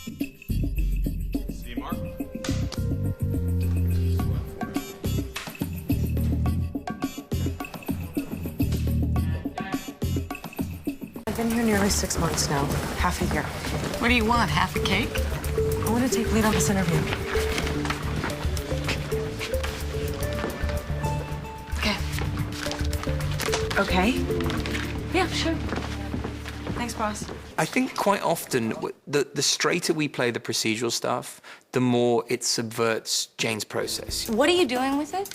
See you, Mark. I've been here nearly 6 months now, half a year. What do you want, half a cake? I want to take lead on this interview. Okay. Okay? Yeah, sure. Thanks, boss. I think quite often, the straighter we play the procedural stuff, the more it subverts Jane's process. What are you doing with it?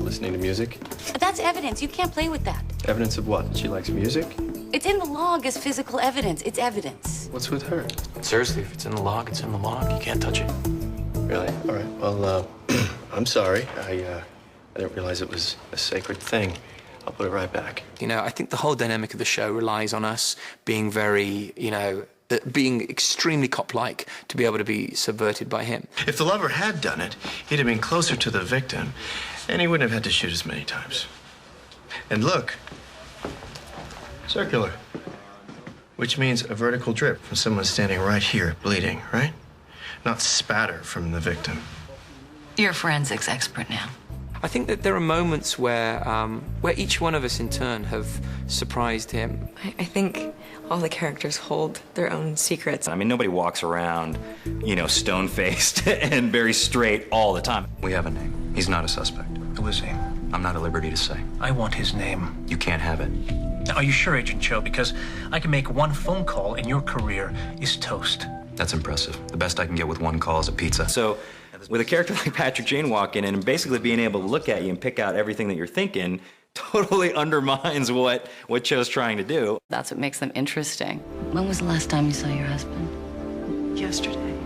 Listening to music. That's evidence. You can't play with that. Evidence of what? She likes music? It's in the log as physical evidence. It's evidence. What's with her? Seriously, if it's in the log, it's in the log. You can't touch it. Really? All right. Well, I'm sorry. I didn't realize it was a sacred thing. I'll put it right back. You know, I think the whole dynamic of the show relies on us being very, being extremely cop-like to be able to be subverted by him. If the lover had done it, he'd have been closer to the victim, and he wouldn't have had to shoot as many times. And look, circular, which means a vertical drip from someone standing right here bleeding, right? Not spatter from the victim. You're a forensics expert now. I think that there are moments where each one of us in turn have surprised him. I think all the characters hold their own secrets. I mean, nobody walks around, stone-faced and very straight all the time. We have a name. He's not a suspect. Who is he? I'm not at liberty to say. I want his name. You can't have it. Now, are you sure, Agent Cho? Because I can make one phone call and your career is toast. That's impressive. The best I can get with one call is a pizza. So, with a character like Patrick Jane walking in and basically being able to look at you and pick out everything that you're thinking totally undermines what Cho's trying to do. That's what makes them interesting. When was the last time you saw your husband? Yesterday,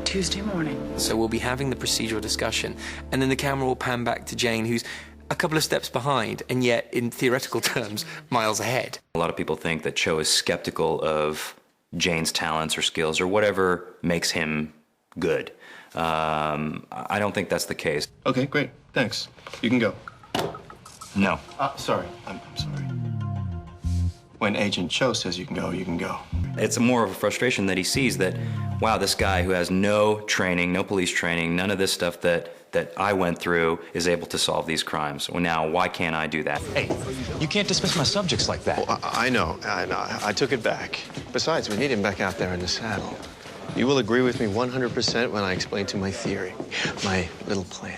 Tuesday morning. So we'll be having the procedural discussion, and then the camera will pan back to Jane, who's a couple of steps behind, and yet, in theoretical terms, miles ahead. A lot of people think that Cho is skeptical of Jane's talents or skills or whatever makes him good. I don't think that's the case. Okay, great. Thanks. You can go. No. Sorry. I'm sorry. When Agent Cho says you can go, you can go. It's more of a frustration that he sees that, wow, this guy who has no training, no police training, none of this stuff that I went through is able to solve these crimes. Well, now, why can't I do that? Hey, you can't dismiss my subjects like that. Well, I know. I took it back. Besides, we need him back out there in the saddle. You will agree with me 100% when I explain to my theory, my little plan.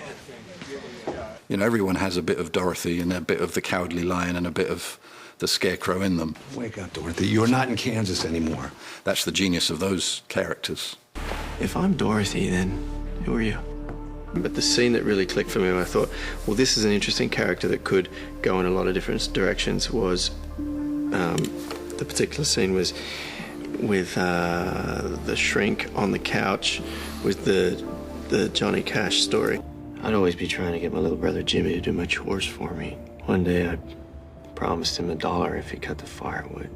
Everyone has a bit of Dorothy and a bit of the Cowardly Lion and a bit of the Scarecrow in them. Wake up, Dorothy. You're not in Kansas anymore. That's the genius of those characters. If I'm Dorothy, then who are you? But the scene that really clicked for me when I thought, well, this is an interesting character that could go in a lot of different directions was, the particular scene was with the shrink on the couch with the Johnny Cash story. I'd always be trying to get my little brother Jimmy to do my chores for me. One day I promised him $1 if he cut the firewood.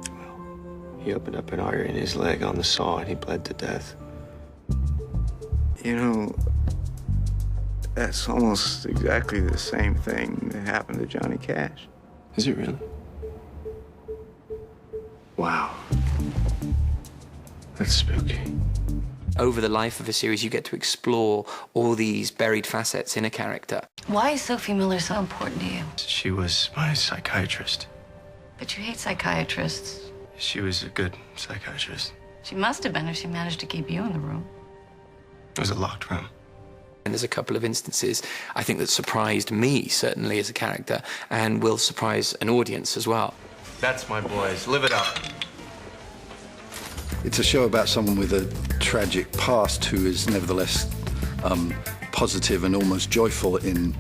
Well, he opened up an artery in his leg on the saw and he bled to death. That's almost exactly the same thing that happened to Johnny Cash. Is it really? Wow. That's spooky. Over the life of a series, you get to explore all these buried facets in a character. Why is Sophie Miller so important to you? She was my psychiatrist. But you hate psychiatrists. She was a good psychiatrist. She must have been if she managed to keep you in the room. It was a locked room. And there's a couple of instances, I think, that surprised me, certainly as a character, and will surprise an audience as well. That's my boys. Live it up. It's a show about someone with a tragic past who is nevertheless positive and almost joyful in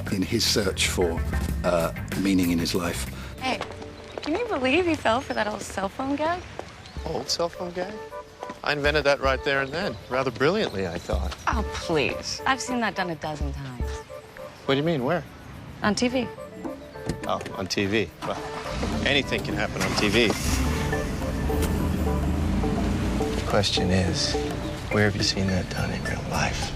his search for meaning in his life. Hey, can you believe he fell for that old cell phone gag? Old cell phone gag? I invented that right there and then. Rather brilliantly, I thought. Oh, please. I've seen that done a dozen times. What do you mean, where? On TV. Oh, on TV. Well, anything can happen on TV. The question is, where have you seen that done in real life?